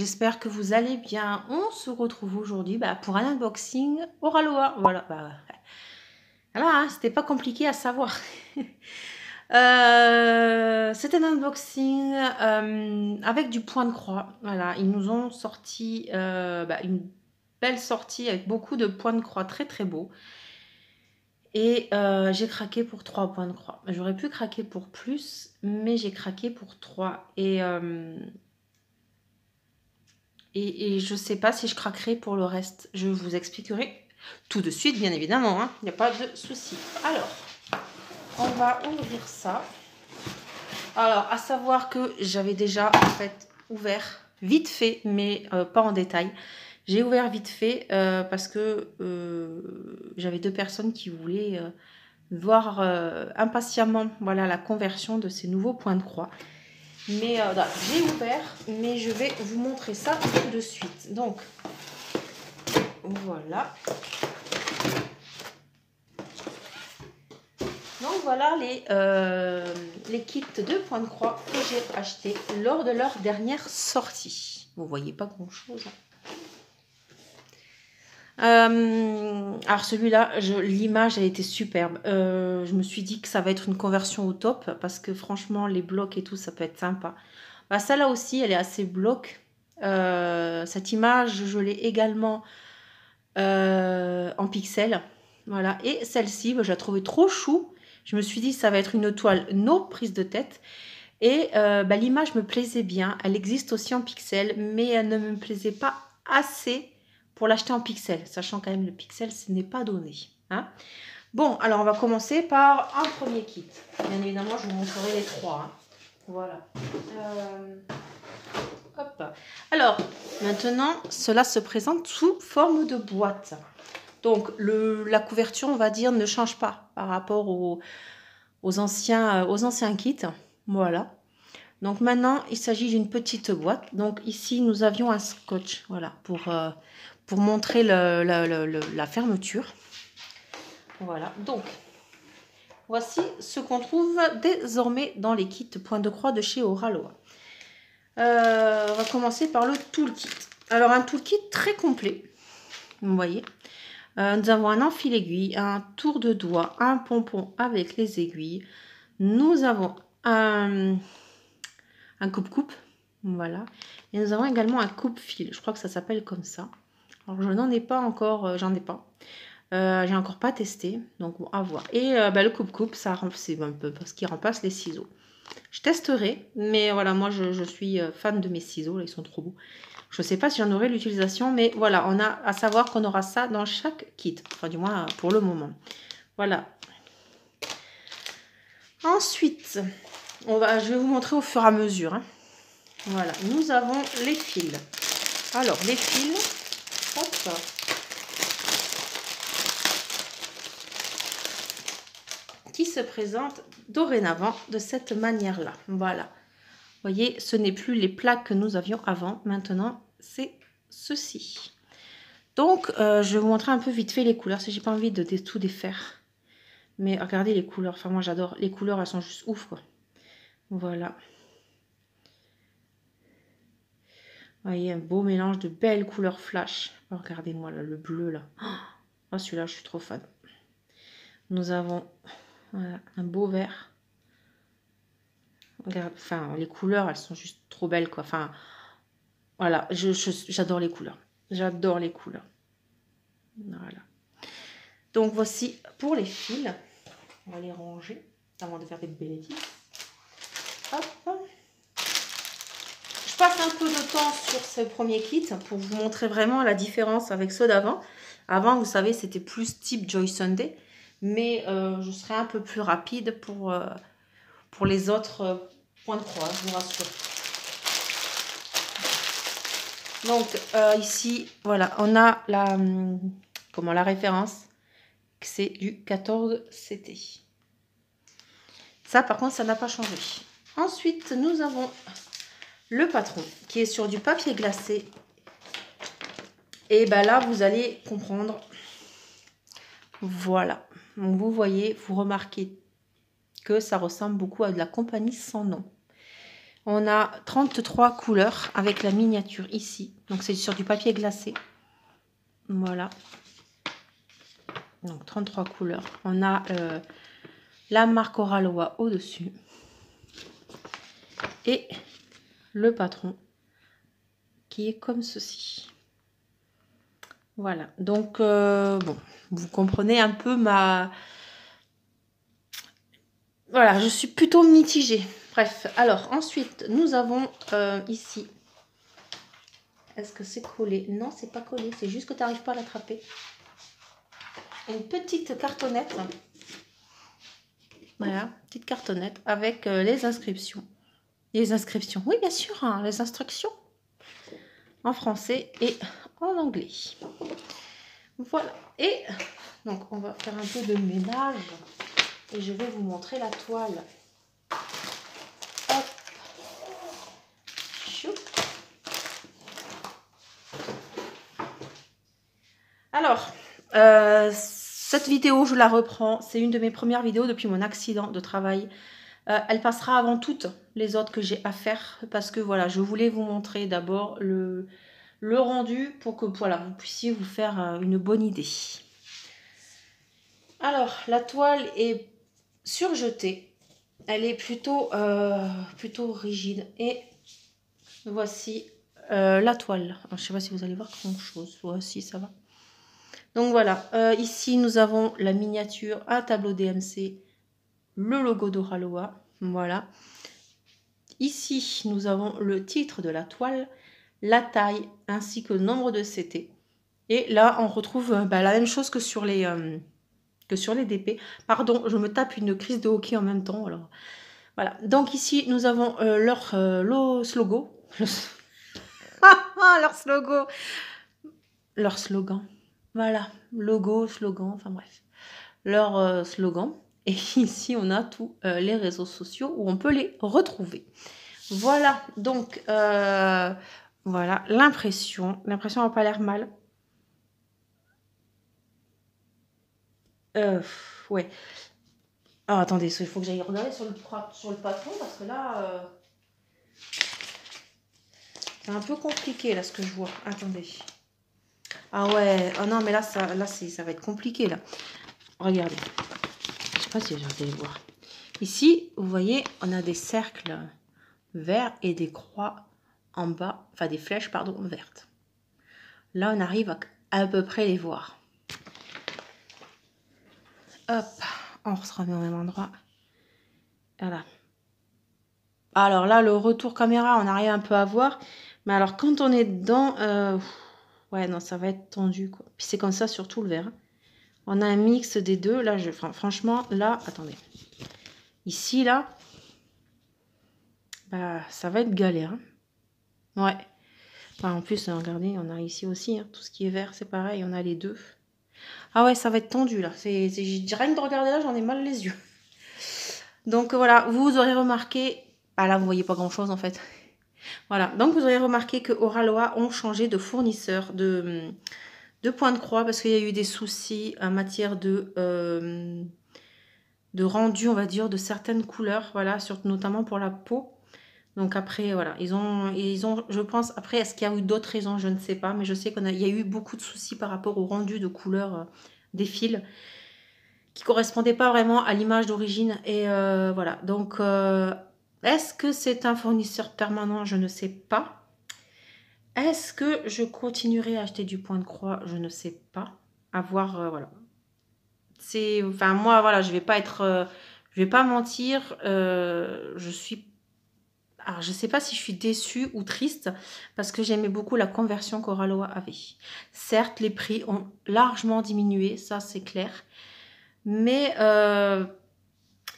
j'espère que vous allez bien. On se retrouve aujourd'hui pour un unboxing Oraloa. Voilà, voilà, hein, c'était pas compliqué à savoir. C'est un unboxing avec du point de croix. Voilà, ils nous ont sorti une belle sortie avec beaucoup de points de croix très très beaux. Et j'ai craqué pour 3 points de croix. J'aurais pu craquer pour plus, mais j'ai craqué pour 3. Et je ne sais pas si je craquerai pour le reste. Je vous expliquerai tout de suite, bien évidemment. Il n'y a pas de souci. Alors, on va ouvrir ça. Alors, à savoir que j'avais déjà en fait ouvert vite fait, mais pas en détail. J'ai ouvert vite fait parce que j'avais 2 personnes qui voulaient voir impatiemment la conversion de ces nouveaux points de croix. Mais j'ai ouvert, mais je vais vous montrer ça tout de suite. Donc, voilà. Donc, voilà les kits de points de croix que j'ai achetés lors de leur dernière sortie. Vous voyez pas grand-chose. Alors celui-là, l'image a été superbe. Je me suis dit que ça va être une conversion au top parce que franchement, les blocs et tout, ça peut être sympa. Celle-là aussi, elle est assez bloc. Cette image, je l'ai également en pixels. Voilà. Et celle-ci, je la trouvais trop chou. Je me suis dit, ça va être une toile no prise de tête. Et l'image me plaisait bien. Elle existe aussi en pixels, mais elle ne me plaisait pas assez pour l'acheter en pixels. Sachant quand même le pixel, ce n'est pas donné. Bon, alors on va commencer par un premier kit. Bien évidemment, je vous montrerai les 3. Voilà. Hop. Alors, maintenant, cela se présente sous forme de boîte. Donc, la couverture, on va dire, ne change pas par rapport aux anciens kits. Voilà. Donc, maintenant, il s'agit d'une petite boîte. Donc, ici, nous avions un scotch, voilà, pour montrer la fermeture. Voilà. Donc, voici ce qu'on trouve désormais dans les kits points de croix de chez Oraloa. On va commencer par le toolkit. Alors, un toolkit très complet. Vous voyez. Nous avons un enfil aiguille, un tour de doigt, un pompon avec les aiguilles. Nous avons un coupe-coupe. Voilà. Et nous avons également un coupe-fil. Je crois que ça s'appelle comme ça. Alors, je n'en ai pas encore. J'en ai pas. J'ai encore pas testé. Donc, bon, à voir. Et le coupe-coupe, c'est un peu parce qu'il remplace les ciseaux. Je testerai, mais voilà, moi je suis fan de mes ciseaux, là, ils sont trop beaux. Je ne sais pas si j'en aurai l'utilisation, mais voilà, on a à savoir qu'on aura ça dans chaque kit, enfin du moins pour le moment. Voilà. Ensuite, je vais vous montrer au fur et à mesure. Voilà, nous avons les fils. Alors, les fils, hop. Qui se présentent dorénavant de cette manière-là. Voilà. Vous voyez, ce n'est plus les plaques que nous avions avant. Maintenant, c'est ceci. Donc, je vais vous montrer un peu vite fait les couleurs. Si j'ai pas envie de tout défaire. Mais regardez les couleurs. Enfin, moi, j'adore. Les couleurs, elles sont juste ouf, quoi. Voilà. Vous voyez, un beau mélange de belles couleurs flash. Oh, regardez-moi, là, le bleu, là. Oh, celui-là, je suis trop fan. Nous avons un beau vert. Regarde, enfin, les couleurs, elles sont juste trop belles, quoi. Enfin, voilà, j'adore les couleurs. J'adore les couleurs. Voilà. Donc, voici pour les fils. On va les ranger avant de faire des bêtises. Hop. Je passe un peu de temps sur ce premier kit pour vous montrer vraiment la différence avec ceux d'avant. Avant, vous savez, c'était plus type Joy Sunday. Mais je serai un peu plus rapide pour les autres points de croix, je vous rassure. Donc, ici, voilà, on a la référence. C'est du 14 CT. Ça, par contre, ça n'a pas changé. Ensuite, nous avons le patron qui est sur du papier glacé. Et là, vous allez comprendre. Voilà. Donc, vous voyez, vous remarquez que ça ressemble beaucoup à de la compagnie sans nom. On a 33 couleurs avec la miniature ici. Donc, c'est sur du papier glacé. Voilà. Donc, 33 couleurs. On a la marque Oralois au-dessus. Et le patron qui est comme ceci. Voilà. Donc, bon, vous comprenez un peu ma... Voilà, je suis plutôt mitigée. Bref, alors, ensuite, nous avons ici... Est-ce que c'est collé? Non, c'est pas collé. C'est juste que tu n'arrives pas à l'attraper. Une petite cartonnette. Voilà, petite cartonnette avec les inscriptions. Les inscriptions, oui, bien sûr, hein, les instructions en français et en anglais. Voilà. Et donc, on va faire un peu de ménage et je vais vous montrer la toile. Hop. Chou. Alors, cette vidéo, je la reprends. C'est une de mes premières vidéos depuis mon accident de travail. Elle passera avant toutes les autres que j'ai à faire parce que voilà, je voulais vous montrer d'abord le rendu pour que voilà, vous puissiez vous faire une bonne idée. Alors, la toile est surjetée. Elle est plutôt rigide. Et voici la toile. Alors, je ne sais pas si vous allez voir grand chose. Voici, ça va. Donc voilà, ici nous avons la miniature, un tableau DMC, le logo d'Oralois. Voilà. Ici, nous avons le titre de la toile, la taille ainsi que le nombre de CT. Et là, on retrouve la même chose que sur les DP. Pardon, je me tape une crise de hockey en même temps. Alors, voilà. Donc ici, nous avons leur slogan. Leur slogan. Voilà. Logo, slogan, enfin bref. Leur slogan. Et ici, on a tous les réseaux sociaux où on peut les retrouver. Voilà. Donc, voilà. L'impression. L'impression n'a pas l'air mal. Ouais. Alors, attendez, il faut que j'aille regarder sur le patron parce que là, c'est un peu compliqué là ce que je vois. Attendez. Ah ouais, oh non, mais là, ça va être compliqué là. Regardez. Je sais pas si vous allez voir. Ici, vous voyez, on a des cercles verts et des croix en bas, enfin des flèches, pardon, vertes. Là, on arrive à peu près les voir. Hop, on se remet au même endroit. Voilà. Alors là, le retour caméra, on arrive un peu à voir. Mais alors, quand on est dedans, ouais, non, ça va être tendu, quoi. Puis c'est comme ça sur tout le verre. On a un mix des deux. Là, franchement, là, attendez. Ici, là, bah, ça va être galère. Ouais. Enfin, en plus, regardez, on a ici aussi, hein, tout ce qui est vert, c'est pareil, on a les deux. Ah ouais, ça va être tendu, là. Rien que de regarder là, j'en ai mal les yeux. Donc, voilà, vous aurez remarqué... Ah là, vous voyez pas grand-chose, en fait. Voilà, donc vous aurez remarqué que Oralois ont changé de fournisseur de points de croix parce qu'il y a eu des soucis en matière de rendu, on va dire, de certaines couleurs, voilà, notamment pour la peau. Donc après, voilà, ils ont, je pense, après, est-ce qu'il y a eu d'autres raisons, je ne sais pas, mais je sais qu'il y a eu beaucoup de soucis par rapport au rendu de couleurs des fils qui ne correspondaient pas vraiment à l'image d'origine. Et voilà, donc est-ce que c'est un fournisseur permanent? Je ne sais pas. Est-ce que je continuerai à acheter du point de croix? Je ne sais pas. À voir, voilà. Enfin, moi, voilà, je vais pas mentir. Alors, je sais pas si je suis déçue ou triste parce que j'aimais beaucoup la conversion qu'Oralois avait. Certes, les prix ont largement diminué, ça c'est clair. Mais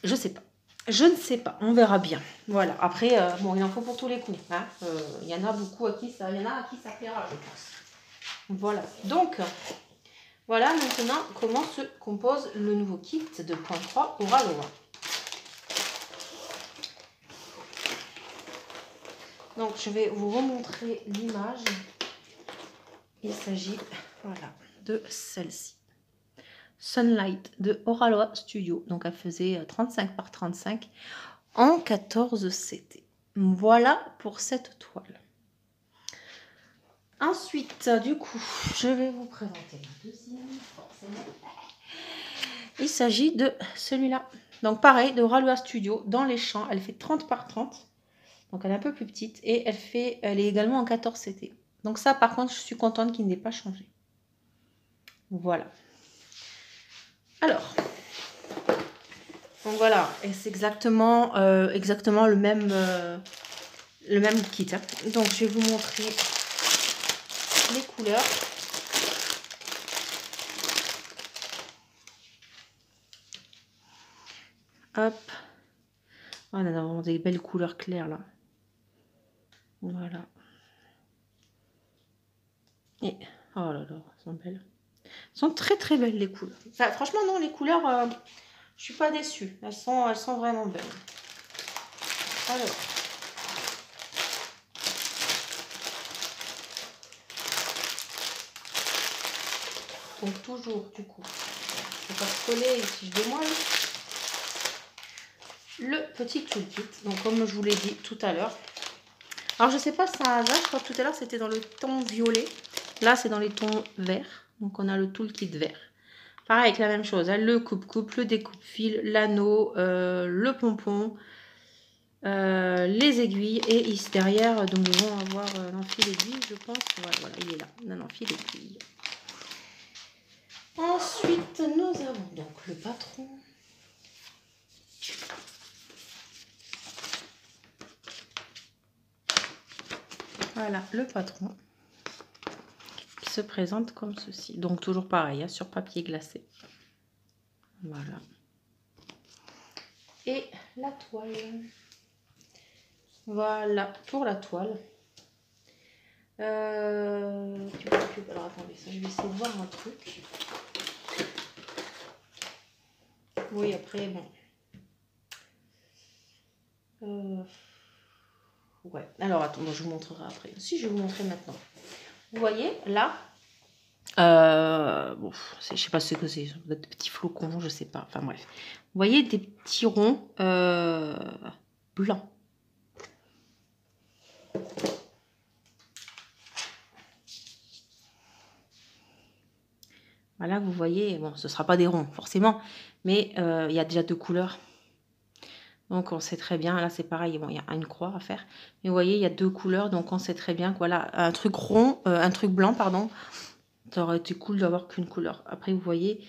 je sais pas. Je ne sais pas, on verra bien. Voilà, après, bon, il en faut pour tous les coups. Hein. Il y en a beaucoup à qui ça plaira, je pense. Voilà, donc, voilà maintenant comment se compose le nouveau kit de point 3 Oralois. Donc, je vais vous remontrer l'image. Il s'agit, voilà, de celle-ci. Sunlight de Oralois Studio. Donc, elle faisait 35 par 35 en 14 CT. Voilà pour cette toile. Ensuite, du coup, je vais vous présenter la deuxième, forcément. Il s'agit de celui-là. Donc pareil, de Ralois Studio, dans les champs. Elle fait 30 par 30. Donc elle est un peu plus petite. Et elle est également en 14 CT. Donc ça, par contre, je suis contente qu'il n'ait pas changé. Voilà. Alors, donc voilà, et c'est exactement le même kit. Hein. Donc je vais vous montrer les couleurs. Hop. Oh, on a vraiment des belles couleurs claires là. Voilà. Et oh là là, elles sont belles. Elles sont très très belles les couleurs. Enfin, franchement non, les couleurs, je suis pas déçue. Elles sont vraiment belles. Alors. Donc toujours du coup, je vais pas coller les fiches de moelle. Le petit toolkit, donc comme je vous l'ai dit tout à l'heure. Alors je sais pas si c'est un hasard, je crois que tout à l'heure c'était dans le ton violet. Là c'est dans les tons verts. Donc on a le toolkit vert. Pareil avec la même chose, hein, le coupe-coupe, le découpe-fil, l'anneau, le pompon, les aiguilles. Et ici derrière, donc ils vont avoir un fil aiguille, je pense. Ouais, voilà, il est là, un fil aiguille. Ensuite, nous avons donc le patron. Voilà, le patron qui se présente comme ceci. Donc, toujours pareil, hein, sur papier glacé. Voilà. Et la toile. Voilà, pour la toile. Alors, attendez, ça, je vais essayer de voir un truc. Oui, après, bon. Ouais, alors attends, je vous montrerai après. Si, je vais vous montrer maintenant. Vous voyez, là, bon, je sais pas ce que c'est, des petits flocons, je sais pas. Enfin bref. Vous voyez des petits ronds blancs. Voilà, vous voyez, bon, ce sera pas des ronds forcément, mais il y a déjà deux couleurs. Donc on sait très bien, là c'est pareil, bon, il y a une croix à faire. Mais vous voyez, il y a deux couleurs, donc on sait très bien que voilà, un truc rond, un truc blanc, pardon, ça aurait été cool d'avoir qu'une couleur. Après, vous voyez,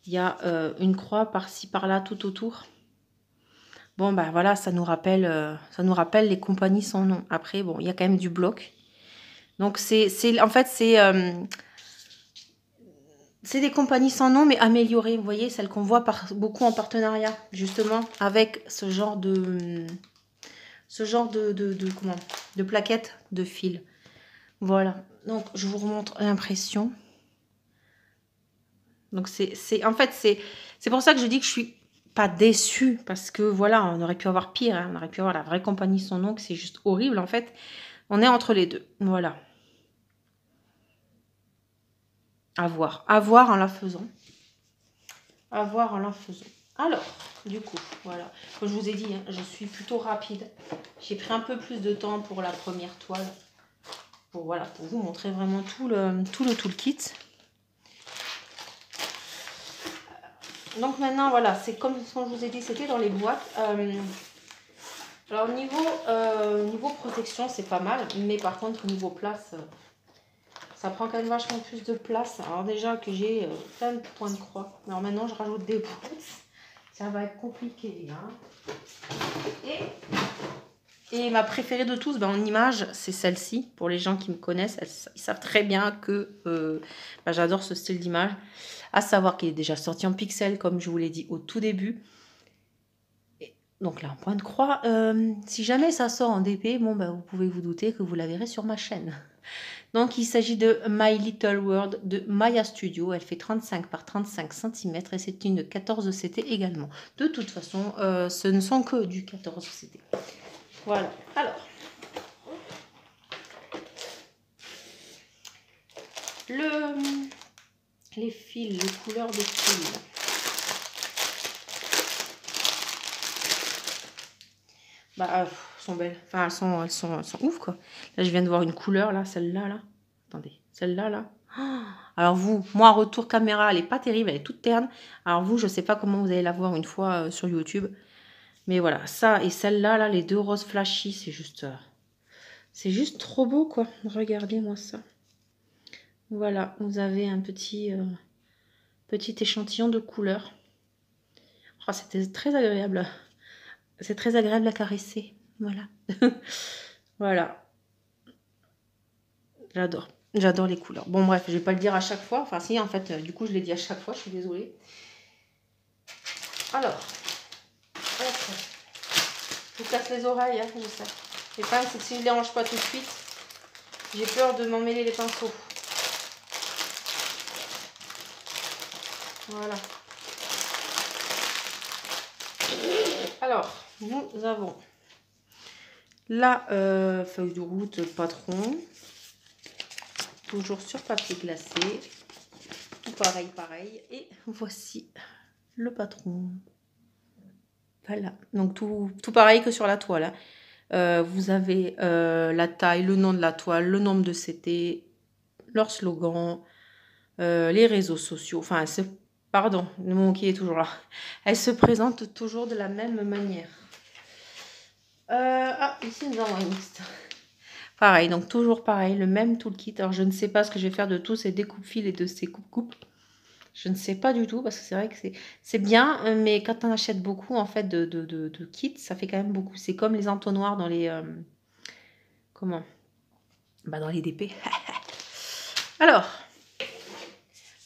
il y a une croix par-ci, par-là, tout autour. Bon, ben voilà, ça nous rappelle les compagnies sans nom. Après, bon, il y a quand même du bloc. Donc, en fait, c'est des compagnies sans nom, mais améliorées. Vous voyez, celles qu'on voit beaucoup en partenariat, justement, avec ce genre de plaquettes de fil. Voilà. Donc, je vous remontre l'impression. Donc, en fait, c'est pour ça que je dis que je suis pas déçue, parce que voilà, on aurait pu avoir pire, hein. On aurait pu avoir la vraie compagnie sans nom, que c'est juste horrible, en fait. On est entre les deux. Voilà. À voir en la faisant. À voir en la faisant. Alors, du coup, voilà. Comme je vous ai dit, hein, je suis plutôt rapide. J'ai pris un peu plus de temps pour la première toile. Pour vous montrer vraiment tout le toolkit. Donc maintenant, voilà, c'est comme je vous ai dit, c'était dans les boîtes. Alors niveau protection, c'est pas mal. Mais par contre, niveau place, ça prend quand même vachement plus de place. Alors déjà que j'ai plein de points de croix. Alors maintenant, je rajoute des boîtes. Ça va être compliqué. Hein. Et ma préférée de tous, en image, c'est celle-ci. Pour les gens qui me connaissent, ils savent très bien que j'adore ce style d'image. À savoir qu'il est déjà sorti en pixel, comme je vous l'ai dit au tout début. Et donc là, un point de croix. Si jamais ça sort en DP, vous pouvez vous douter que vous la verrez sur ma chaîne. Donc il s'agit de My Little World de Maya Studio. Elle fait 35 par 35 cm et c'est une 14 CT également. De toute façon, ce ne sont que du 14 CT. Voilà. Alors, les fils, les couleurs des fils. Bah, sont belles. Enfin, elles sont ouf, quoi. Là, je viens de voir une couleur, là, celle-là, là. Attendez, celle-là, là. Oh, alors vous, moi, retour caméra, elle est pas terrible, elle est toute terne. Alors vous, je sais pas comment vous allez la voir une fois sur YouTube. Mais voilà, ça et celle-là, là, les deux roses flashy, c'est juste trop beau, quoi. Regardez-moi ça. Voilà, vous avez un petit échantillon de couleurs. Oh, c'était très agréable. C'est très agréable à caresser. Voilà. Voilà. J'adore. J'adore les couleurs. Bon, bref, je vais pas le dire à chaque fois. Enfin, si, en fait, du coup, je l'ai dit à chaque fois. Je suis désolée. Alors, hop. Je vous casse les oreilles, hein, je sais. Le problème, c'est que si je les range pas tout de suite, j'ai peur de m'emmêler les pinceaux. Voilà. Alors, nous avons la feuille de route patron. Toujours sur papier glacé. Tout pareil, pareil. Et voici le patron. Voilà. Donc, tout pareil que sur la toile. Hein. Vous avez la taille, le nom de la toile, le nombre de CT, leur slogan, les réseaux sociaux. Enfin, pardon, le mot qui est toujours là. Elle se présente toujours de la même manière. Ah, ici nous avons une liste. Pareil, donc toujours pareil, le même toolkit. Alors je ne sais pas ce que je vais faire de tous ces découpes-fils et de ces coupes-coupes. Je ne sais pas du tout, parce que c'est vrai que c'est bien, mais quand on achète beaucoup en fait de kits, ça fait quand même beaucoup. C'est comme les entonnoirs dans les... comment? Bah dans les DP. Alors,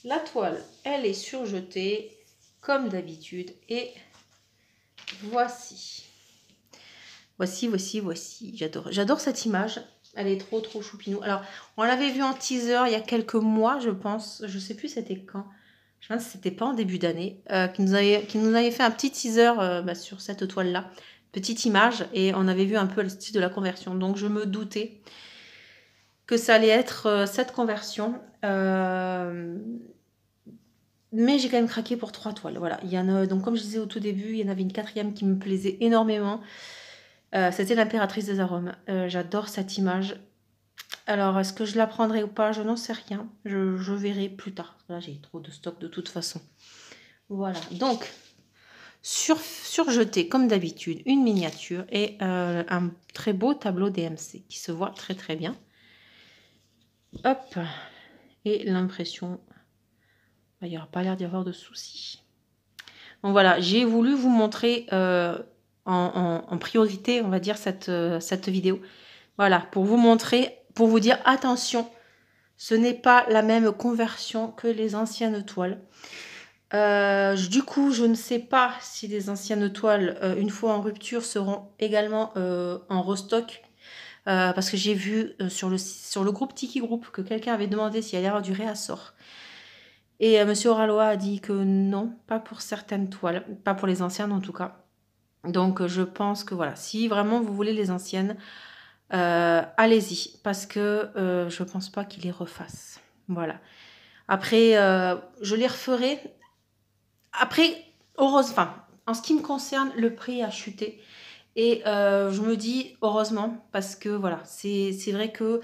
la toile, elle est surjetée comme d'habitude. Et voici. Voici. J'adore cette image. Elle est trop choupinou. Alors, on l'avait vu en teaser il y a quelques mois, je pense. Je sais plus c'était quand. Je pense que c'était pas en début d'année. Qui nous avait fait un petit teaser sur cette toile-là. Petite image. Et on avait vu un peu le style de la conversion. Donc, je me doutais que ça allait être cette conversion. Mais j'ai quand même craqué pour 3 toiles. Voilà. Il y en a, donc, comme je disais au tout début, il y en avait une 4e qui me plaisait énormément. C'était l'impératrice des arômes. J'adore cette image. Alors, est-ce que je la prendrai ou pas? Je n'en sais rien. Je verrai plus tard. Là, j'ai trop de stock de toute façon. Voilà. Donc, surjeté comme d'habitude, une miniature et un très beau tableau DMC qui se voit très bien. Hop. Et l'impression, il n'y aura pas l'air d'y avoir de soucis. Donc voilà, j'ai voulu vous montrer en priorité, on va dire, cette vidéo. Voilà, pour vous montrer, pour vous dire, attention, ce n'est pas la même conversion que les anciennes toiles. Du coup, je ne sais pas si les anciennes toiles, une fois en rupture, seront également en restock. Parce que j'ai vu sur le groupe Tiki Group que quelqu'un avait demandé s'il y allait y avoir du réassort. Et Monsieur Oralois a dit que non, pas pour certaines toiles, pas pour les anciennes en tout cas. Donc je pense que voilà, si vraiment vous voulez les anciennes, allez-y, parce que je pense pas qu'ils les refassent. Voilà. Après, je les referai. Après, heureusement, en ce qui me concerne, le prix a chuté. Et je me dis heureusement, parce que voilà, c'est vrai que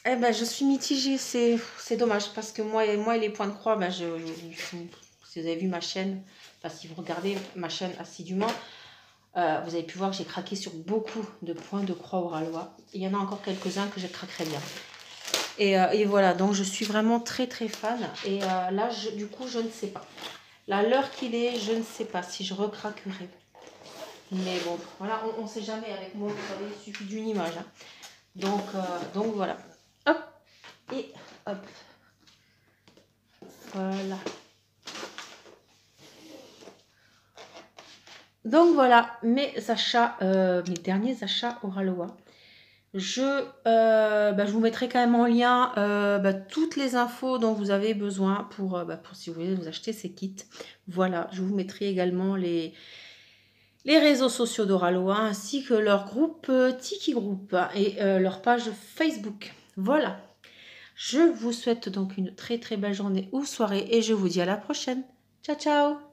je suis mitigée, c'est dommage, parce que moi et les points de croix, si vous avez vu ma chaîne, enfin si vous regardez ma chaîne assidûment, vous avez pu voir que j'ai craqué sur beaucoup de points de croix Oralois. Il y en a encore quelques-uns que je craquerai bien. Et voilà, donc je suis vraiment très fan. Et là, du coup, je ne sais pas. Là, l'heure qu'il est, je ne sais pas si je recraquerai. Mais bon, voilà, on ne sait jamais avec moi, vous savez, il suffit d'une image. Hein. Donc voilà. Hop, et hop. Voilà. Donc voilà, mes derniers achats Oralois. Je vous mettrai quand même en lien toutes les infos dont vous avez besoin pour si vous voulez vous acheter ces kits. Voilà, je vous mettrai également les réseaux sociaux d'Oralois ainsi que leur groupe Tiki Group et leur page Facebook. Voilà, je vous souhaite donc une très belle journée ou soirée et je vous dis à la prochaine. Ciao, ciao!